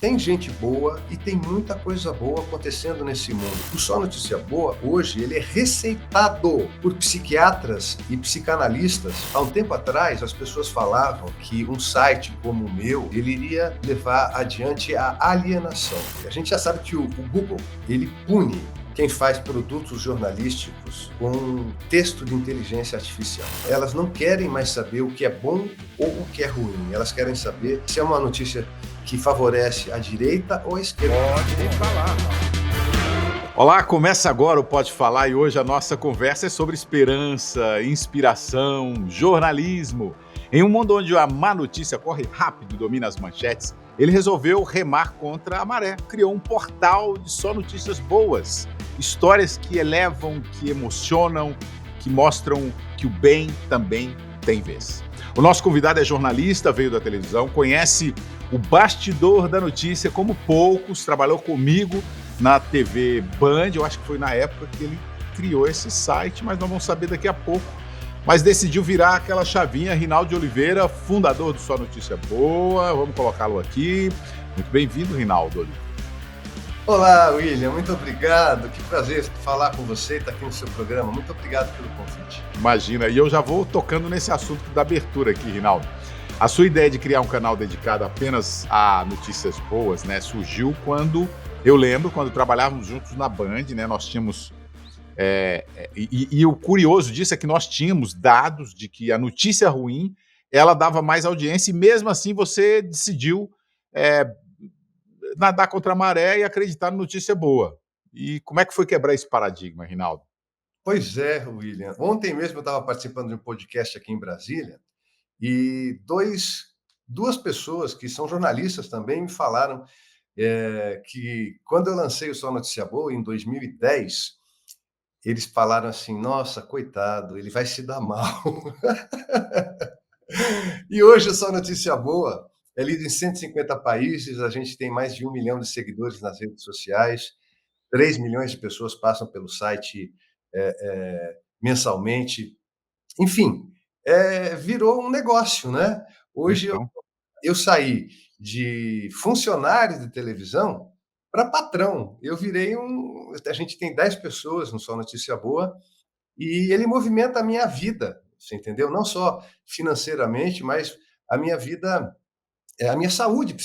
tem gente boa e tem muita coisa boa acontecendo nesse mundo. O Só Notícia Boa, hoje, ele é receitado por psiquiatras e psicanalistas. Há um tempo atrás, as pessoas falavam que um site como o meu, ele iria levar adiante a alienação. A gente já sabe que o Google, ele pune quem faz produtos jornalísticos com texto de inteligência artificial. Elas não querem mais saber o que é bom ou o que é ruim. Elas querem saber se é uma notícia que favorece a direita ou a esquerda. Pode falar. Olá, começa agora o Pode Falar e hoje a nossa conversa é sobre esperança, inspiração, jornalismo. Em um mundo onde a má notícia corre rápido e domina as manchetes, ele resolveu remar contra a maré. Criou um portal de só notícias boas, histórias que elevam, que emocionam, que mostram que o bem também tem vez. O nosso convidado é jornalista, veio da televisão, conhece o bastidor da notícia como poucos, trabalhou comigo na TV Band, eu acho que foi na época que ele criou esse site, mas nós vamos saber daqui a pouco. Mas decidiu virar aquela chavinha. Rinaldo de Oliveira, fundador do Só Notícia Boa, vamos colocá-lo aqui. Muito bem-vindo, Rinaldo. Olá, William, muito obrigado. Que prazer falar com você e estar aqui no seu programa. Muito obrigado pelo convite. Imagina, e eu já vou tocando nesse assunto da abertura aqui, Rinaldo. A sua ideia de criar um canal dedicado apenas a notícias boas, né, surgiu quando, eu lembro, quando trabalhávamos juntos na Band, né, nós tínhamos... E o curioso disso é que nós tínhamos dados de que a notícia ruim, ela dava mais audiência e mesmo assim você decidiu nadar contra a maré e acreditar na notícia boa. E como é que foi quebrar esse paradigma, Rinaldo? Pois é, William. Ontem mesmo eu estava participando de um podcast aqui em Brasília e duas pessoas que são jornalistas também me falaram que quando eu lancei o Só Notícia Boa, em 2010, eles falaram assim, nossa, coitado, ele vai se dar mal. E hoje o Só Notícia Boa é lido em 150 países, a gente tem mais de 1 milhão de seguidores nas redes sociais, 3 milhões de pessoas passam pelo site mensalmente. Enfim, virou um negócio, né? Hoje Então, eu saí de funcionário de televisão para patrão. Eu virei A gente tem 10 pessoas no Só Notícia Boa e ele movimenta a minha vida, você entendeu? Não só financeiramente, mas a minha vida, a minha saúde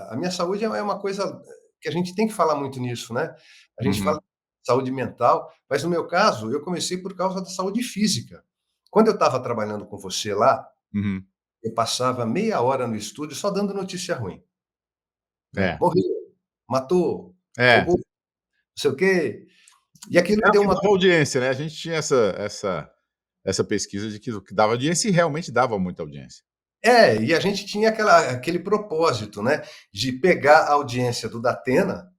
a minha saúde é uma coisa que a gente tem que falar muito nisso, né? A gente fala uhum, de saúde mental, mas no meu caso, eu comecei por causa da saúde física. Quando eu estava trabalhando com você lá, uhum, eu passava meia hora no estúdio só dando notícia ruim, né? é, Morreu, matou, é. roubou, não sei o quê. E aquilo É me o deu que uma. dava audiência, né? A gente tinha essa pesquisa de que o que dava audiência e realmente dava muita audiência. E a gente tinha aquele propósito, né, de pegar a audiência do Datena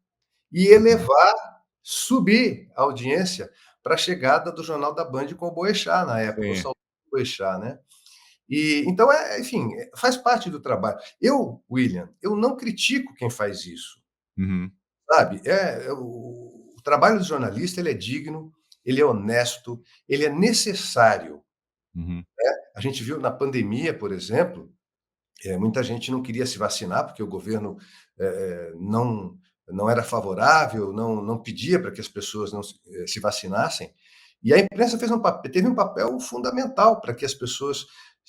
e Uhum, elevar, subir a audiência para a chegada do Jornal da Band com o Boechat na época, o sim. saudoso Boechat, né. E então, enfim, faz parte do trabalho. William, eu não critico quem faz isso, Uhum, sabe. O trabalho do jornalista, ele é digno, ele é honesto, ele é necessário. uhum, A gente viu na pandemia, por exemplo, muita gente não queria se vacinar, porque o governo não era favorável, não pedia para que as pessoas não se vacinassem. E a imprensa teve um papel fundamental para que as pessoas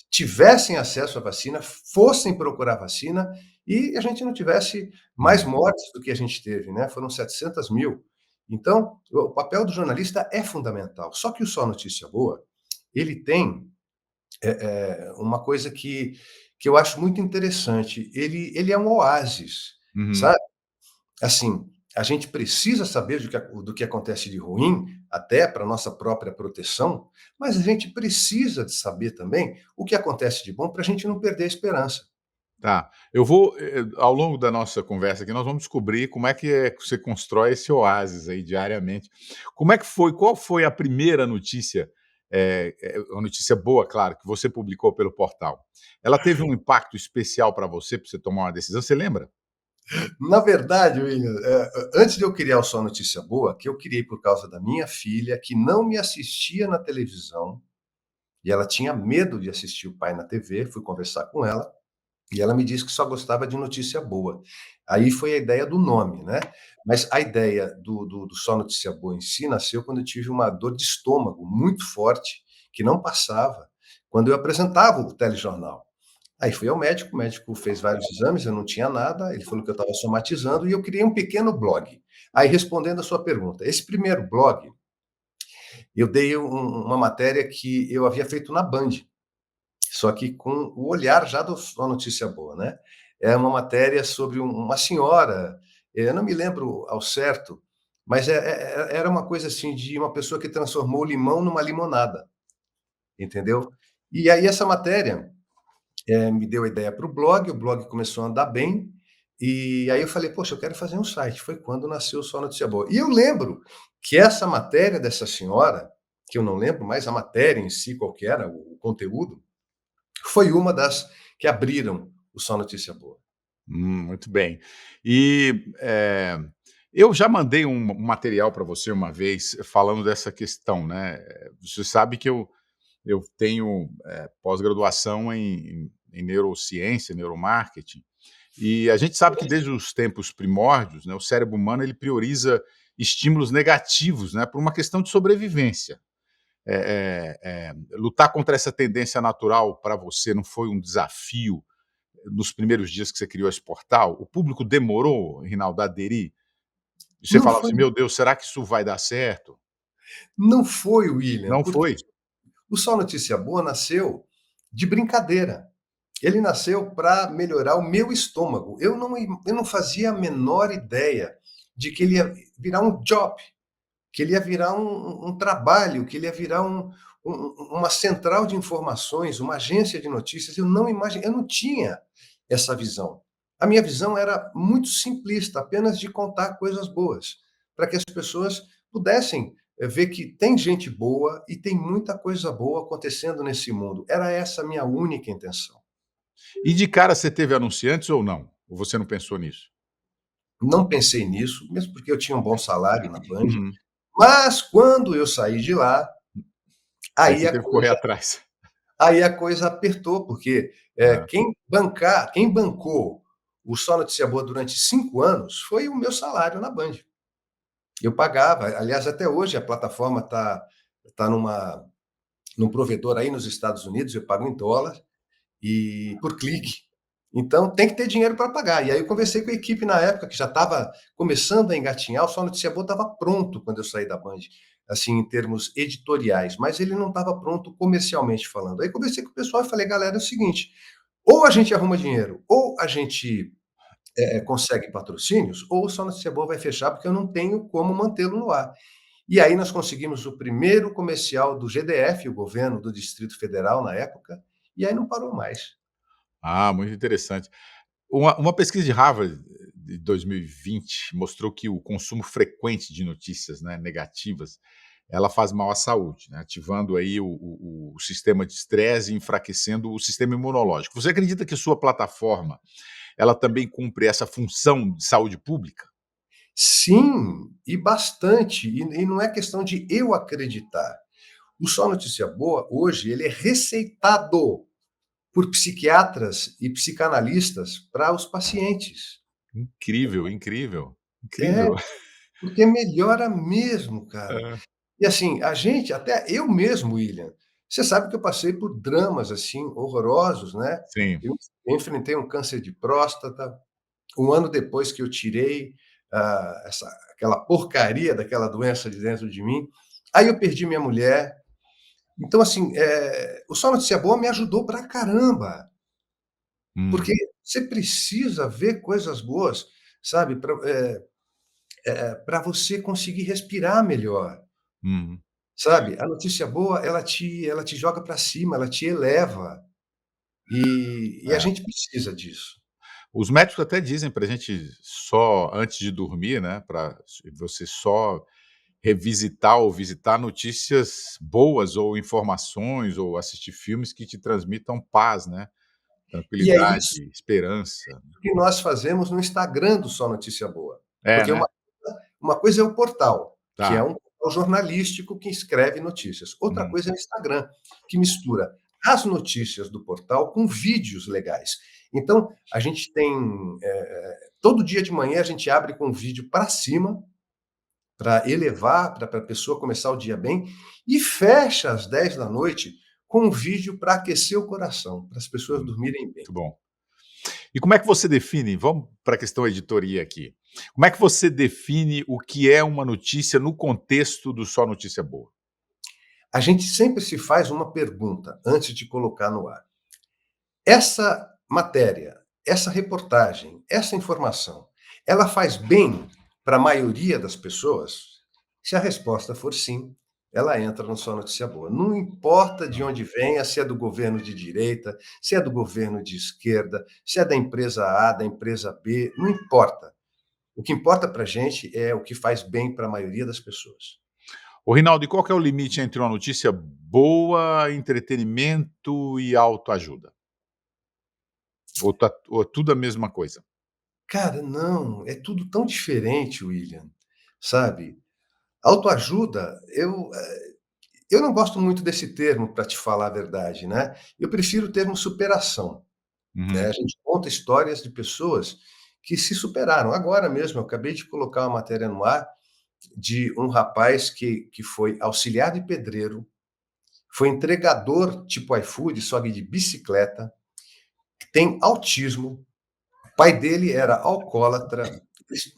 tivessem acesso à vacina, fossem procurar vacina e a gente não tivesse mais uhum. mortes do que a gente teve, né? Foram 700 mil. Então, o papel do jornalista é fundamental. Só que o Só Notícia Boa, ele tem uma coisa que eu acho muito interessante. Ele é um oásis, Uhum. sabe? Assim, a gente precisa saber do que acontece de ruim, até para nossa própria proteção, mas a gente precisa de saber também o que acontece de bom para a gente não perder a esperança. Tá. Eu vou, ao longo da nossa conversa aqui, nós vamos descobrir como é que você constrói esse oásis aí diariamente. Como é que foi qual foi a primeira notícia, uma notícia boa, claro, que você publicou pelo portal? Ela teve um impacto especial para você tomar uma decisão, você lembra? Na verdade, William, antes de eu criar o Só Notícia Boa, que eu criei por causa da minha filha, que não me assistia na televisão, e ela tinha medo de assistir o pai na TV, fui conversar com ela. E ela me disse que só gostava de notícia boa. Aí foi a ideia do nome, né. Mas a ideia do Só Notícia Boa em si nasceu quando eu tive uma dor de estômago muito forte, que não passava, quando eu apresentava o telejornal. Aí fui ao médico, o médico fez vários exames, eu não tinha nada, ele falou que eu estava somatizando e eu criei um pequeno blog. Aí respondendo a sua pergunta, esse primeiro blog, eu dei uma matéria que eu havia feito na Band, só que com o olhar já do Só Notícia Boa, né. É uma matéria sobre uma senhora, eu não me lembro ao certo, mas era uma coisa assim de uma pessoa que transformou o limão numa limonada, entendeu. E aí essa matéria me deu a ideia para o blog começou a andar bem, e aí eu falei: "Poxa, eu quero fazer um site", foi quando nasceu o Só Notícia Boa. E eu lembro que essa matéria dessa senhora, que eu não lembro mais a matéria em si, qual que era o conteúdo, foi uma das que abriram o Só Notícia Boa. Muito bem. E, eu já mandei um material para você uma vez falando dessa questão, né. Você sabe que eu tenho, pós-graduação em neurociência, neuromarketing, e a gente sabe que desde os tempos primórdios, né, o cérebro humano ele prioriza estímulos negativos, né, por uma questão de sobrevivência. Lutar contra essa tendência natural para você não foi um desafio nos primeiros dias que você criou esse portal? O público demorou, Rinaldo, a aderir? E você Não falava foi assim: "Meu Deus, será que isso vai dar certo?" não foi, William, Não porque foi? o Só Notícia Boa nasceu de brincadeira. Ele nasceu para melhorar o meu estômago. Eu não fazia a menor ideia de que ele ia virar um job, que ele ia virar um trabalho, que ele ia virar uma central de informações, uma agência de notícias. Eu não tinha essa visão. A minha visão era muito simplista, apenas de contar coisas boas, para que as pessoas pudessem ver que tem gente boa e tem muita coisa boa acontecendo nesse mundo. Era essa a minha única intenção. E de cara você teve anunciantes ou não? Ou você não pensou nisso? Não pensei nisso, mesmo porque eu tinha um bom salário na Band, Uhum. mas quando eu saí de lá, Aí aí você a teve que correr coisa atrás. aí a coisa apertou, porque, É. quem bancou o Só Notícia Boa durante 5 anos foi o meu salário na Band. Eu pagava, aliás, até hoje a plataforma tá num provedor aí nos Estados Unidos, eu pago em dólar e por clique. Então tem que ter dinheiro para pagar. E aí eu conversei com a equipe na época, que já estava começando a engatinhar, o Só Notícia Boa estava pronto quando eu saí da Band, assim, em termos editoriais, mas ele não estava pronto comercialmente falando. Aí conversei com o pessoal e falei: "Galera, é o seguinte, ou a gente arruma dinheiro, ou a gente, consegue patrocínios, ou o Só Notícia Boa vai fechar, porque eu não tenho como mantê-lo no ar". E aí nós conseguimos o primeiro comercial do GDF, o governo do Distrito Federal na época, e aí não parou mais. Ah, muito interessante. Uma pesquisa de Harvard de 2020 mostrou que o consumo frequente de notícias, né, negativas, ela faz mal à saúde, né, ativando aí o sistema de estresse e enfraquecendo o sistema imunológico. Você acredita que sua plataforma, ela também cumpre essa função de saúde pública? Sim, e bastante. E não é questão de eu acreditar. O Só Notícia Boa, hoje, ele é receitado por psiquiatras e psicanalistas para os pacientes. Incrível, incrível, É, incrível. porque melhora mesmo, cara. É, E assim, a gente, até eu mesmo, William, você sabe que eu passei por dramas assim horrorosos, né? sim. Eu enfrentei um câncer de próstata. Um ano depois que eu tirei aquela porcaria daquela doença de dentro de mim, aí eu perdi minha mulher. Então, assim, o Só Notícia Boa me ajudou pra caramba, porque Uhum, você precisa ver coisas boas, sabe, para você conseguir respirar melhor, uhum. sabe. A notícia boa, ela te joga para cima, ela te eleva, e a É. gente precisa disso. Os médicos até dizem para a gente só antes de dormir, né, para você só revisitar ou visitar notícias boas ou informações ou assistir filmes que te transmitam paz, né, E é isso tranquilidade, esperança. que nós fazemos no Instagram do Só Notícia Boa, É, porque né? uma coisa é o portal, que é Tá. um portal jornalístico que escreve notícias. Outra Hum. coisa é o Instagram, que mistura as notícias do portal com vídeos legais. Então, a gente tem, todo dia de manhã a gente abre com um vídeo para cima, para elevar, para a pessoa começar o dia bem, e fecha às 10 da noite com um vídeo para aquecer o coração, para as pessoas dormirem bem. Muito bom. E como é que você define, vamos para a questão editoria aqui, como é que você define o que é uma notícia no contexto do Só Notícia Boa? A gente sempre se faz uma pergunta antes de colocar no ar. Essa matéria, essa reportagem, essa informação, ela faz bem para a maioria das pessoas? Se a resposta for sim, ela entra no Só Notícia Boa. Não importa de onde venha, se é do governo de direita, se é do governo de esquerda, se é da empresa A, da empresa B, não importa. O que importa para a gente é o que faz bem para a maioria das pessoas. Ô Rinaldo, e qual que é o limite entre uma notícia boa, entretenimento e autoajuda? Ou é tudo a mesma coisa? Cara, não, é tudo tão diferente, William, sabe? Autoajuda, eu não gosto muito desse termo, para te falar a verdade, né? Eu prefiro o termo superação, né? Uhum. A gente conta histórias de pessoas que se superaram. Agora mesmo, eu acabei de colocar uma matéria no ar de um rapaz que foi auxiliar de pedreiro, foi entregador tipo iFood, só que de bicicleta, tem autismo, o pai dele era alcoólatra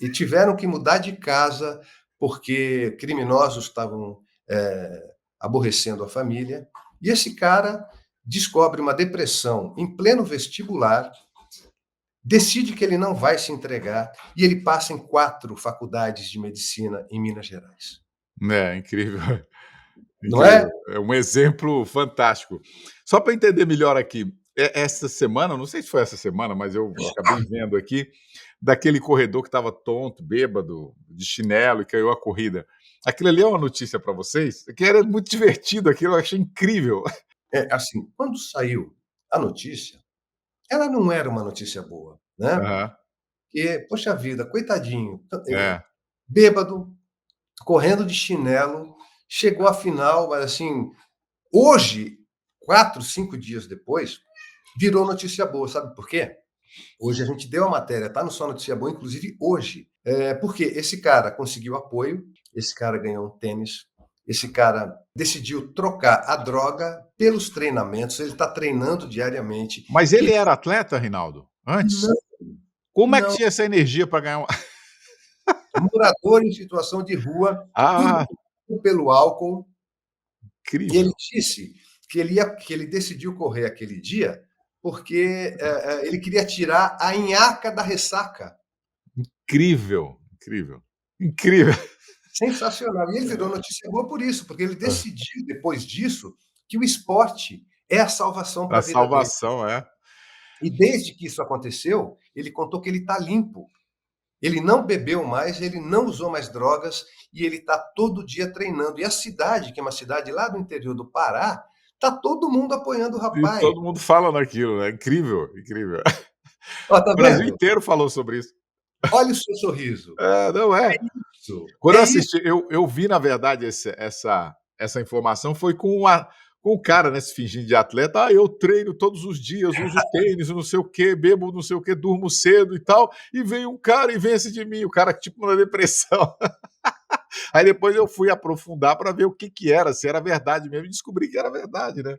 e tiveram que mudar de casa porque criminosos estavam aborrecendo a família. E esse cara descobre uma depressão em pleno vestibular, decide que ele não vai se entregar e ele passa em 4 faculdades de medicina em Minas Gerais. É, incrível, Não incrível. é? É um exemplo fantástico. Só para entender melhor aqui, essa semana, não sei se foi essa semana, mas eu acabei vendo aqui, daquele corredor que estava tonto, bêbado, de chinelo e caiu a corrida. Aquilo ali é uma notícia para vocês? Que era muito divertido aquilo, eu achei incrível. É assim, quando saiu a notícia, ela não era uma notícia boa, né? Aham, Porque, poxa vida, coitadinho, é. bêbado, correndo de chinelo, chegou à final, mas assim, hoje, 4, 5 dias depois, virou notícia boa. Sabe por quê? Hoje a gente deu a matéria, tá no Só Notícia Boa, inclusive hoje. Porque esse cara conseguiu apoio, esse cara ganhou um tênis, esse cara decidiu trocar a droga pelos treinamentos, ele está treinando diariamente. Mas E ele era atleta, Rinaldo, antes? não, Como é que não, tinha essa energia para ganhar um morador em situação de rua, tudo ah, pelo álcool. E ele incrível, disse que ele decidiu correr aquele dia porque ele queria tirar a nhaca da ressaca. incrível, incrível, incrível. Sensacional. E ele virou notícia boa por isso, porque ele decidiu, depois disso, que o esporte é a salvação para A a vida dele. salvação, é. E desde que isso aconteceu, ele contou que ele está limpo. Ele não bebeu mais, ele não usou mais drogas e ele está todo dia treinando. E a cidade, que é uma cidade lá do interior do Pará, está todo mundo apoiando o E rapaz. todo mundo fala naquilo, né, incrível, incrível. Ó, tá O Brasil vendo? inteiro falou sobre isso. Olha o seu sorriso. É, não é. Isso. Quando eu É isso. assisti, eu vi na verdade essa informação foi com o cara, né, se fingindo de atleta: "Ah, eu treino todos os dias, uso tênis, não sei o quê, bebo não sei o quê, durmo cedo e tal, e vem um cara e vence de mim", o cara tipo na depressão. Aí depois eu fui aprofundar para ver o que que era, se era verdade mesmo, e descobri que era verdade, né.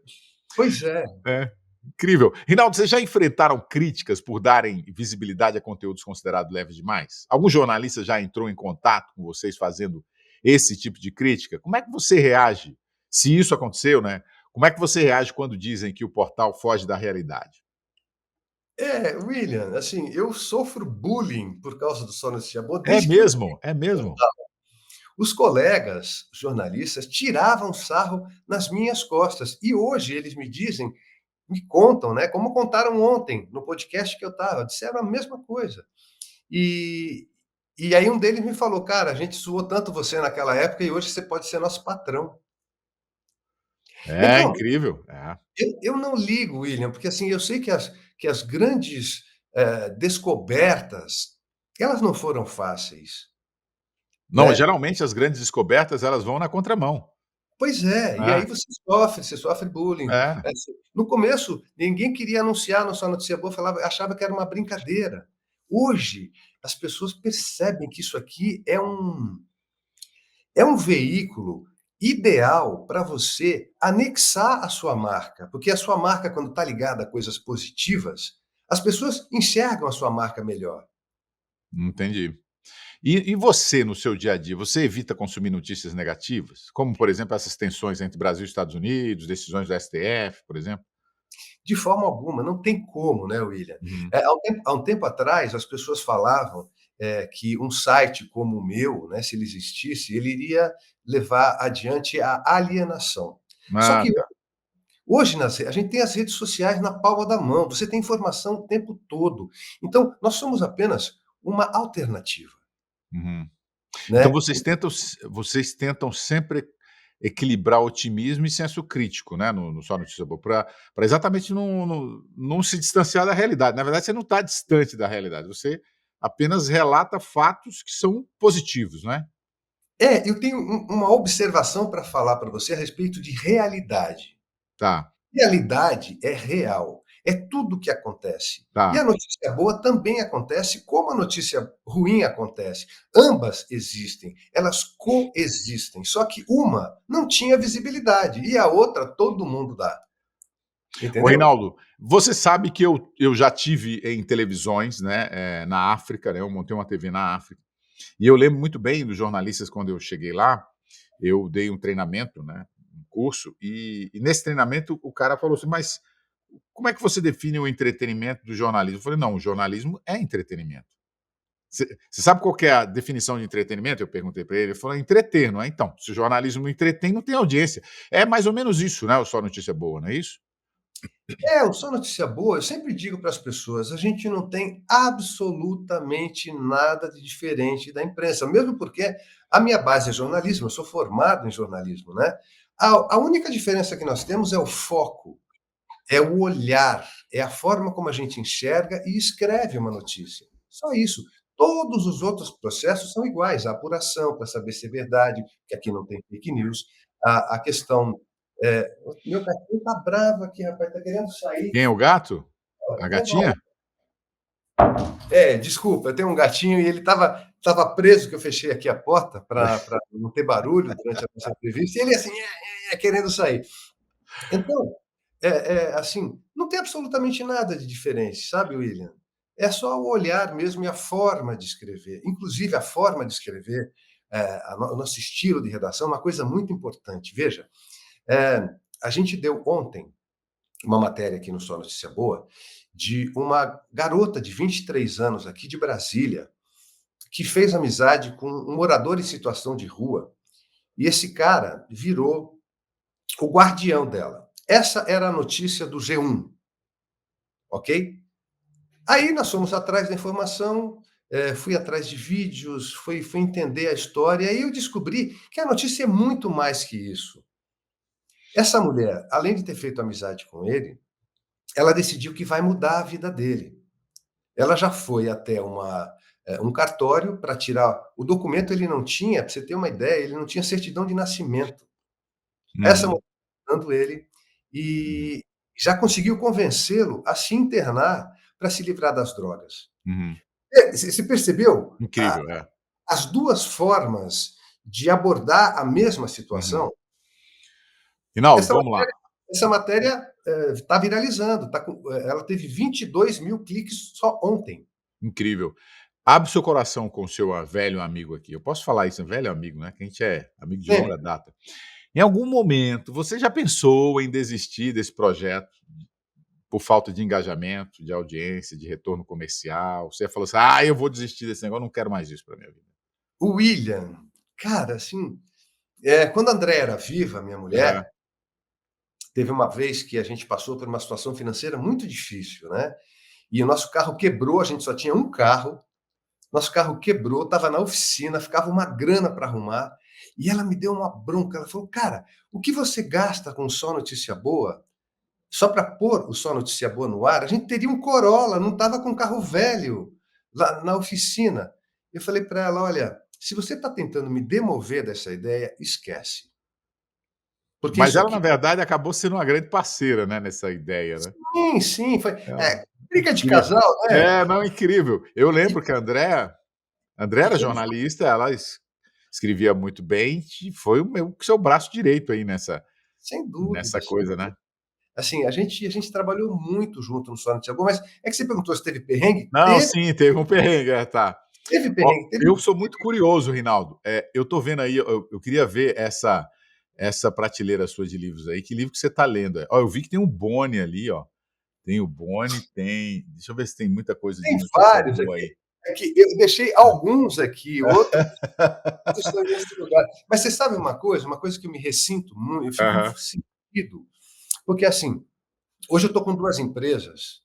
Pois é. É, incrível. Rinaldo, vocês já enfrentaram críticas por darem visibilidade a conteúdos considerados leves demais? Algum jornalista já entrou em contato com vocês fazendo esse tipo de crítica? Como é que você reage, se isso aconteceu, né? Como é que você reage quando dizem que o portal foge da realidade? William, assim, eu sofro bullying por causa do Só Notícia Boa É desde que eu mesmo? É mesmo? os colegas jornalistas tiravam sarro nas minhas costas. E hoje eles me dizem, me contam, né? Como contaram ontem no podcast que eu estava, disseram a mesma coisa. E, e aí um deles me falou, cara, a gente zoou tanto você naquela época e hoje você pode ser nosso patrão. É Então, incrível. É. eu não ligo, William, porque assim, eu sei que as grandes descobertas, elas não foram fáceis, Não, né? geralmente as grandes descobertas elas vão na contramão. Pois é, e aí né. você sofre bullying. É, No começo, ninguém queria anunciar no Só Notícia Boa, achava que era uma brincadeira. Hoje, as pessoas percebem que isso aqui é um veículo ideal para você anexar a sua marca, porque a sua marca, quando está ligada a coisas positivas, as pessoas enxergam a sua marca melhor. entendi. E você, no seu dia a dia, você evita consumir notícias negativas? Como, por exemplo, essas tensões entre Brasil e Estados Unidos, decisões do STF, por exemplo? De forma alguma, não tem como, né, William? Uhum. Há um tempo atrás, as pessoas falavam, que um site como o meu, né, se ele existisse, ele iria levar adiante a alienação. Só Ah, que tá. hoje a gente tem as redes sociais na palma da mão, você tem informação o tempo todo. Então, nós somos apenas uma alternativa, Uhum. Então né? vocês tentam sempre equilibrar otimismo e senso crítico, né, no Só Notícia Boa, pra exatamente não se distanciar da realidade. Na verdade, você não está distante da realidade, você apenas relata fatos que são positivos, né? Eu tenho uma observação para falar para você a respeito de realidade. Tá, Realidade é real, é tudo o que acontece. E a tá. notícia boa também acontece, como a notícia ruim acontece. Ambas existem, elas coexistem, só que uma não tinha visibilidade e a outra todo mundo dá, Ô entendeu? Reinaldo, você sabe que eu já tive em televisões, né, na África, né, eu montei uma TV na África, e eu lembro muito bem dos jornalistas quando eu cheguei lá, eu dei um treinamento, né, um curso, e nesse treinamento o cara falou assim: "Mas como é que você define o entretenimento do jornalismo?" Eu falei: "Não, o jornalismo é entretenimento." Você sabe qual que é a definição de entretenimento? Eu perguntei para ele, ele falou: "Entreter", não é? Então, se o jornalismo não entretém, não tem audiência. É mais ou menos isso, né, o Só Notícia Boa, não é isso? O Só Notícia Boa, eu sempre digo para as pessoas, a gente não tem absolutamente nada de diferente da imprensa, mesmo porque a minha base é jornalismo, eu sou formado em jornalismo, né? A única diferença que nós temos é o foco, é o olhar, é a forma como a gente enxerga e escreve uma notícia. Só isso. Todos os outros processos são iguais. A apuração para saber se é verdade, que aqui não tem fake news. A questão. Meu cachorro tá bravo aqui, rapaz, tá querendo sair. Quem é o gato? Olha, A vamos lá. gatinha? Desculpa, eu tenho um gatinho e ele estava preso, que eu fechei aqui a porta para não ter barulho durante a nossa entrevista, e ele assim, querendo sair. Então, assim, não tem absolutamente nada de diferente, sabe, William? É só o olhar mesmo e a forma de escrever. Inclusive, a forma de escrever, o nosso estilo de redação é uma coisa muito importante. Veja, a gente deu ontem uma matéria aqui no Só Notícia Boa de uma garota de 23 anos aqui de Brasília que fez amizade com um morador em situação de rua e esse cara virou o guardião dela. Essa era a notícia do G1, ok? Aí nós fomos atrás da informação, fui atrás de vídeos, fui entender a história, e aí eu descobri que a notícia é muito mais que isso. Essa mulher, além de ter feito amizade com ele, ela decidiu que vai mudar a vida dele. Ela já foi até um cartório para tirar o documento, ele não tinha, para você ter uma ideia, ele não tinha certidão de nascimento. Essa mulher Uhum, procurando ele uhum, e já conseguiu convencê-lo a se internar para se livrar das drogas. uhum. Você percebeu Incrível, é. as duas formas de abordar a mesma Uhum. situação? Rinaldo, Essa vamos lá. matéria essa matéria está viralizando, ela teve 22.000 cliques só ontem. Incrível. Abre seu coração com o seu velho amigo aqui. Eu posso falar isso, velho amigo, né, que a gente é amigo de longa Sempre. data. Em algum momento, você já pensou em desistir desse projeto por falta de engajamento, de audiência, de retorno comercial? Você falou assim: "Ah, eu vou desistir desse negócio, não quero mais isso para minha vida." O William, cara, assim, quando a André era viva, minha Aham. mulher, teve uma vez que a gente passou por uma situação financeira muito difícil, né, e o nosso carro quebrou, a gente só tinha um carro, nosso carro quebrou, estava na oficina, ficava uma grana para arrumar, e ela me deu uma bronca, ela falou: "Cara, o que você gasta com Só Notícia Boa, só para pôr o Só Notícia Boa no ar, a gente teria um Corolla, não estava com um carro velho lá na oficina". Eu falei para ela: "Olha, se você está tentando me demover dessa ideia, esquece. Porque Mas isso ela, na aqui. verdade, acabou sendo uma grande parceira, né, nessa ideia, né. Sim, sim, Ela briga de queria casal, né. não, incrível. Eu E lembro que a Andréa e era todos jornalista, ela escrevia muito bem e foi o seu braço direito aí sem nessa dúvida, sem coisa, né. dúvida. Assim, a gente trabalhou muito junto no Só Notícia Boa, mas é que você perguntou se teve perrengue, Não, sim, teve um perrengue, tá. teve Ó, perrengue, teve. eu sou muito curioso, Rinaldo. Eu tô vendo aí, eu queria ver essa prateleira sua de livros aí, que livro que você tá lendo? Ó, eu vi que tem um Boni ali, ó. Tem o Boni, tem deixa eu ver se tem muita coisa de Tem notícia vários boa aqui. aí. É que eu deixei alguns aqui, outros estão em outro lugar. Mas você sabe uma coisa? Uma coisa que eu me ressinto muito, eu fico Aham. sentido, porque assim, hoje eu estou com 2 empresas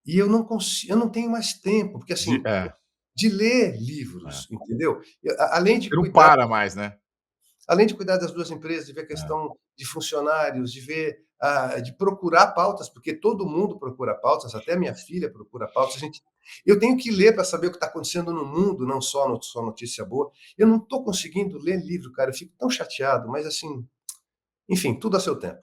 e eu não tenho mais tempo, porque De assim, é, de ler é. livros, entendeu? Além de Você não cuidar para mais, né. das 2 empresas, de ver a É. questão de funcionários, de ver, de procurar pautas, porque todo mundo procura pautas, até minha filha procura pautas, eu tenho que ler para saber o que está acontecendo no mundo, não só notícia boa. Eu não estou conseguindo ler livro, cara, eu fico tão chateado, mas assim, enfim, tudo a seu tempo.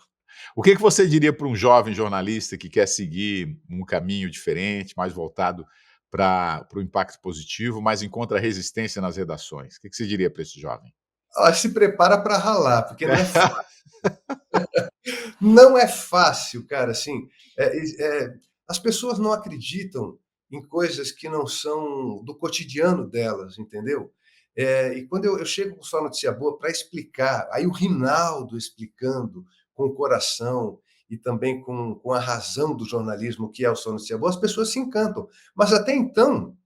O que que você diria para um jovem jornalista que quer seguir um caminho diferente, mais voltado para o impacto positivo, mas encontra resistência nas redações? O que que você diria para esse jovem? Se prepara para ralar, porque não é fácil, cara, assim, as pessoas não acreditam em coisas que não são do cotidiano delas, entendeu? E quando eu chego com só notícia boa para explicar, aí o Rinaldo explicando com o coração e também com a razão do jornalismo, que é o Só Notícia Boa, as pessoas se encantam. Mas até então,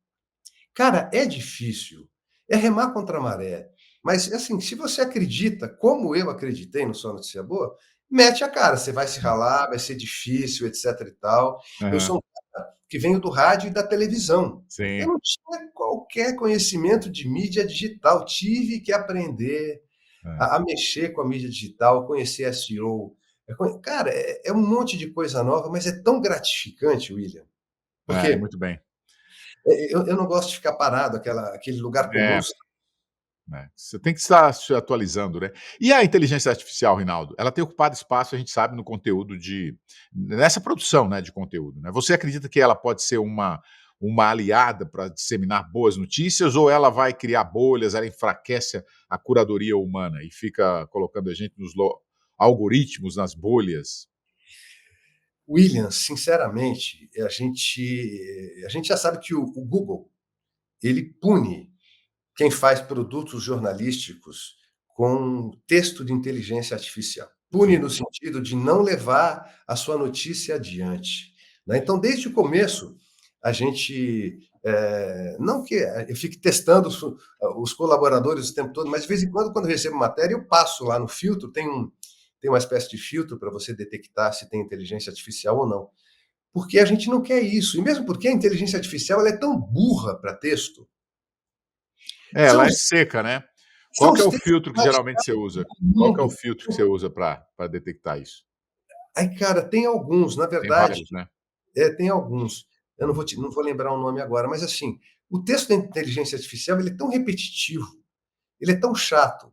cara, é difícil. É remar contra a maré. Mas, assim, se você acredita, como eu acreditei no Só Notícia Boa, mete a cara. Você vai se ralar, vai ser difícil, etc e tal. Eu Aham, sou um cara que venho do rádio e da televisão. Eu sim. não tinha qualquer conhecimento de mídia digital. Tive que aprender É. a mexer com a mídia digital, conhecer SEO. Cara, é um monte de coisa nova, mas é tão gratificante, William. Porque Muito bem. eu não gosto de ficar parado, aquele lugar comum. É, você tem que estar se atualizando, né. E a inteligência artificial, Rinaldo, ela tem ocupado espaço, a gente sabe, no conteúdo nessa produção, né, de conteúdo, né. Você acredita que ela pode ser uma aliada para disseminar boas notícias ou ela vai criar bolhas, ela enfraquece a curadoria humana e fica colocando a gente nos algoritmos, nas bolhas? William, sinceramente, a gente já sabe que o Google, ele pune quem faz produtos jornalísticos com texto de inteligência artificial. Pune Sim. no sentido de não levar a sua notícia adiante, né. Então, desde o começo, a gente, não que eu fique testando os colaboradores o tempo todo, mas de vez em quando eu recebo matéria, eu passo lá no filtro, tem uma espécie de filtro para você detectar se tem inteligência artificial ou não. Porque a gente não quer isso. E mesmo porque a inteligência artificial ela é tão burra para texto. São Ela é os, seca, né. Qual são que é os o textos filtro que mais geralmente você chatos usa? do Qual que é o mundo. filtro que você usa para detectar isso? Aí, cara, tem alguns, na Tem verdade, vários, né? tem alguns. Eu Hum. não vou lembrar o nome agora, mas assim, o texto da inteligência artificial ele é tão repetitivo, ele é tão chato,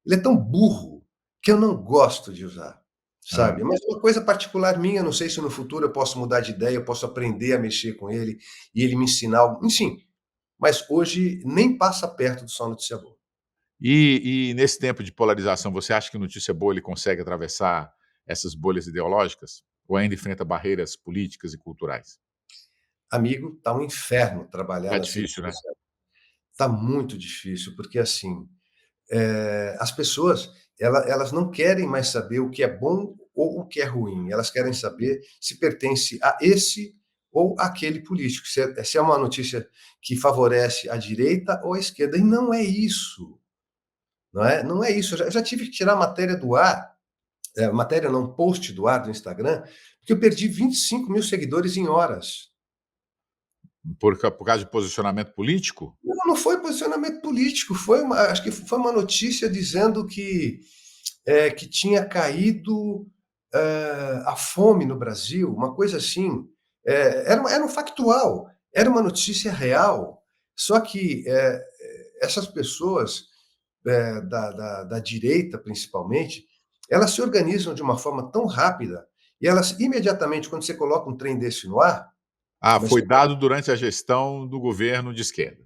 ele é tão burro, que eu não gosto de usar, Hã. sabe. Mas é uma coisa particular minha, não sei se no futuro eu posso mudar de ideia, eu posso aprender a mexer com ele e ele me ensinar algo, enfim. Mas hoje nem passa perto do Só Notícia Boa. E nesse tempo de polarização, você acha que notícia boa ele consegue atravessar essas bolhas ideológicas? Ou ainda enfrenta barreiras políticas e culturais? Amigo, tá um inferno trabalhar Tá nas redes difícil, né? sociais. Tá muito difícil, porque assim, as pessoas, elas não querem mais saber o que é bom ou o que é ruim, elas querem saber se pertence a esse ou aquele político, se é uma notícia que favorece a direita ou a esquerda, e não é isso, não é isso. Eu já tive que tirar matéria do ar, matéria não, post do ar do Instagram, porque eu perdi 25.000 seguidores em horas. Por causa de posicionamento político? Não foi posicionamento político, acho que foi uma notícia dizendo que tinha caído a fome no Brasil, uma coisa assim. Era um factual, era uma notícia real. Só que essas pessoas da direita, principalmente, elas se organizam de uma forma tão rápida e elas imediatamente, quando você coloca um trem desse no ar, Ah, mas foi dado durante a gestão do governo de esquerda.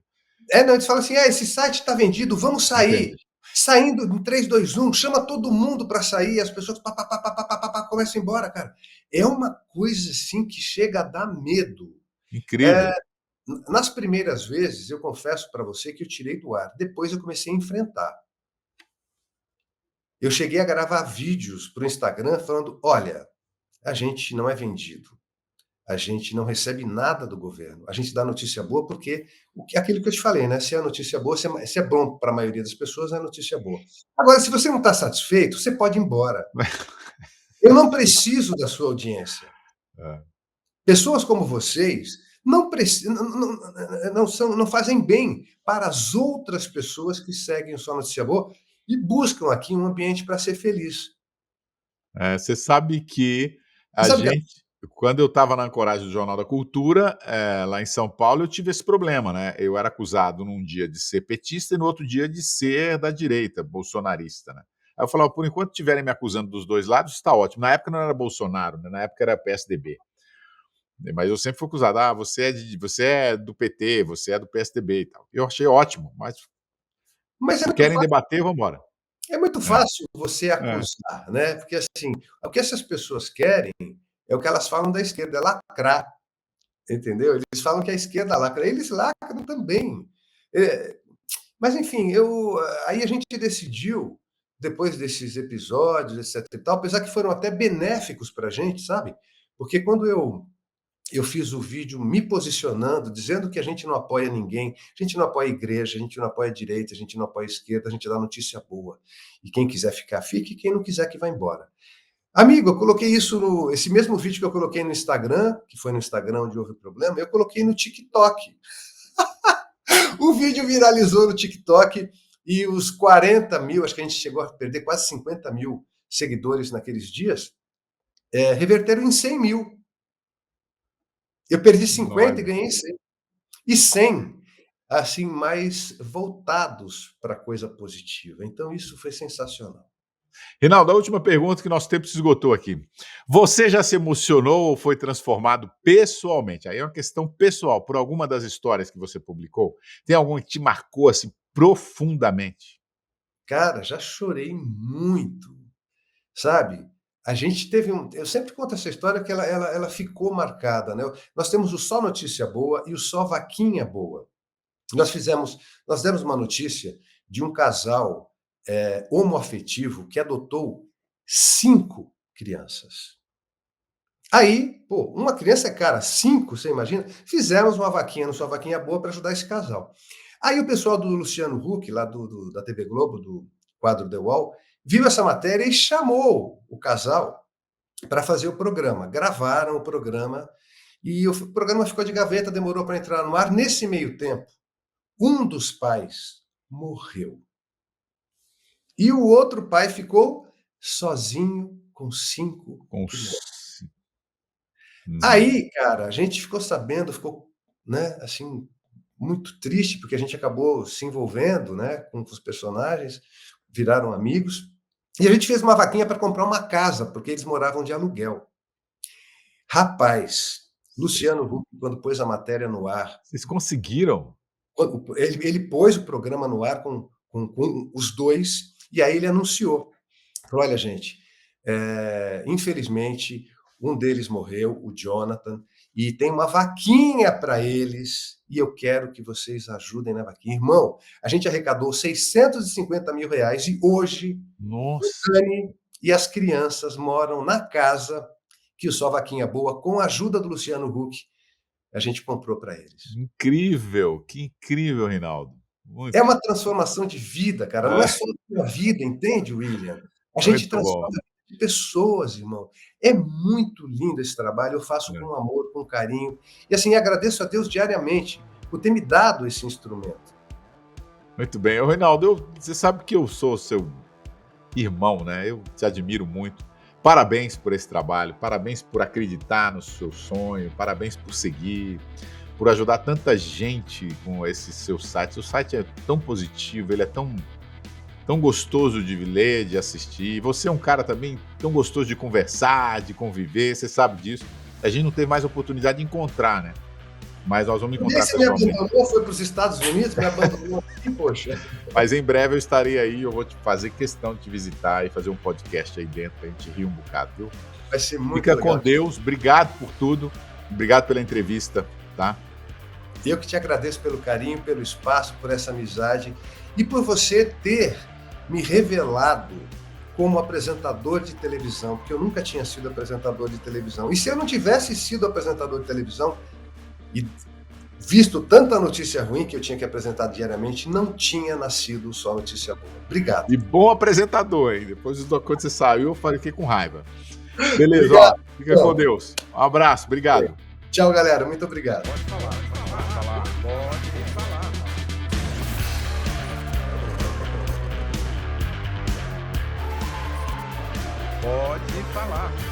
não, eles falam assim: esse site está vendido, vamos sair. Entendi. Saindo em 3, 2, 1, chama todo mundo para sair, as pessoas pá, pá, pá, pá, pá, pá, pá, pá, começam a ir embora, cara. É uma coisa assim que chega a dar medo. Incrível. Nas primeiras vezes, eu confesso para você que eu tirei do ar. Depois eu comecei a enfrentar. Eu cheguei a gravar vídeos para o Instagram falando: olha, a gente não é vendido. A gente não recebe nada do governo. A gente dá notícia boa porque aquilo que eu te falei, né? Se é notícia boa, se é bom para a maioria das pessoas, é notícia boa. Agora, se você não está satisfeito, você pode ir embora. Eu não preciso da sua audiência. É. Pessoas como vocês não fazem bem para as outras pessoas que seguem só notícia boa e buscam aqui um ambiente para ser feliz. Você sabe que Você a sabe que gente quando eu estava na ancoragem do Jornal da Cultura, lá em São Paulo, eu tive esse problema, né, eu era acusado num dia de ser petista e no outro dia de ser da direita, bolsonarista, né. Aí eu falava: "Por enquanto estiverem me acusando dos 2 lados, está ótimo". Na época não era Bolsonaro, né, na época era PSDB. Mas eu sempre fui acusado: "Ah, você é do PT, você é do PSDB e tal". Eu achei ótimo, mas mas se querem debater, vamos embora. é muito É, fácil você é. acusar, né, porque, assim, o que essas pessoas querem é o que elas falam da esquerda, é lacrar, entendeu? Eles falam que a esquerda lacra, eles lacram também. Eh, mas enfim, aí a gente decidiu, depois desses episódios, etc e tal, apesar que foram até benéficos pra gente, sabe, porque quando eu fiz o vídeo me posicionando, dizendo que a gente não apoia ninguém, a gente não apoia a igreja, a gente não apoia a direita, a gente não apoia a esquerda, a gente dá notícia boa. E quem quiser ficar, fique, e quem não quiser, que vá embora. Amigo, eu coloquei isso esse mesmo vídeo que eu coloquei no Instagram, que foi no Instagram onde houve o problema, eu coloquei no TikTok. O vídeo viralizou no TikTok e os 40 mil, acho que a gente chegou a perder quase 50 mil seguidores naqueles dias, reverteram em 100 mil. Eu perdi 50 e Olha. ganhei 100. E 100, assim, mais voltados para coisa positiva. Então isso foi sensacional. Reinaldo, a última pergunta que nosso tempo se esgotou aqui. Você já se emocionou ou foi transformado pessoalmente? Aí é uma questão pessoal, por alguma das histórias que você publicou? Tem alguma que te marcou, assim, profundamente? Cara, já chorei muito, sabe. A gente teve eu sempre conto essa história que ela ficou marcada, né. Nós temos o Só Notícia Boa e o Só Vaquinha Boa. Nós fizemos nós demos uma notícia de um casal, homoafetivo que adotou 5 crianças. Aí, pô, uma criança é cara, 5, você imagina? Fizemos uma vaquinha no Sua Vaquinha Boa para ajudar esse casal. Aí o pessoal do Luciano Huck, lá da TV Globo, do quadro The Wall, viu essa matéria e chamou o casal para fazer o programa. Gravaram o programa e o programa ficou de gaveta, demorou para entrar no ar. Nesse meio tempo, um dos pais morreu. E o outro pai ficou sozinho com 5 Com crianças. os hum, Aí, cara, a gente ficou sabendo, ficou, né, assim, muito triste, porque a gente acabou se envolvendo, né, com os personagens, viraram amigos, e a gente fez uma vaquinha para comprar uma casa, porque eles moravam de aluguel. Rapaz, vocês Luciano Huck, quando pôs a matéria no ar, vocês conseguiram? quando ele pôs o programa no ar com os 2 e aí ele anunciou. Falou: "Olha, gente, infelizmente, um deles morreu, o Jonathan, e tem uma vaquinha para eles, e eu quero que vocês ajudem na vaquinha". Irmão, a gente arrecadou R$ 650 mil e hoje o Nossa, Dani e as crianças moram na casa que o Só Vaquinha Boa, com a ajuda do Luciano Huck, a gente comprou para eles. incrível, que incrível, Reinaldo. É Muito, uma transformação de vida, cara, não é é, só a vida, entende, William? A gente muito bom. transforma a vida de pessoas, irmão. É muito lindo esse trabalho, eu faço É, com amor, com carinho. E, assim, agradeço a Deus diariamente por ter me dado esse instrumento. muito bem. Ô, Reinaldo, você sabe que eu sou seu irmão, né, eu te admiro muito. Parabéns por esse trabalho, parabéns por acreditar no seu sonho, parabéns por seguir, por ajudar tanta gente com esse seu site. O site é tão positivo, ele é tão tão gostoso de ler, de assistir. Você é um cara também tão gostoso de conversar, de conviver, você sabe disso. A gente não teve mais oportunidade de encontrar, né? Mas nós vamos encontrar Você me pessoalmente. abandonou, foi para os Estados Unidos, me abandonou aqui, poxa. Mas em breve eu estarei aí, eu vou te fazer questão de te visitar e fazer um podcast aí dentro pra gente rir um bocado, viu? Vai ser muito Fica legal. com Deus, obrigado por tudo, obrigado pela entrevista, tá? Eu que te agradeço pelo carinho, pelo espaço, por essa amizade e por você ter me revelado como apresentador de televisão, porque eu nunca tinha sido apresentador de televisão. E se eu não tivesse sido apresentador de televisão e visto tanta notícia ruim que eu tinha que apresentar diariamente, não tinha nascido só notícia boa. Obrigado. E bom apresentador, hein? Depois quando você saiu, eu fiquei com raiva. Beleza, Obrigado. ó, fica com Deus. Um abraço, obrigado. Tchau, galera. Muito obrigado. Pode falar, pode falar. Pode falar.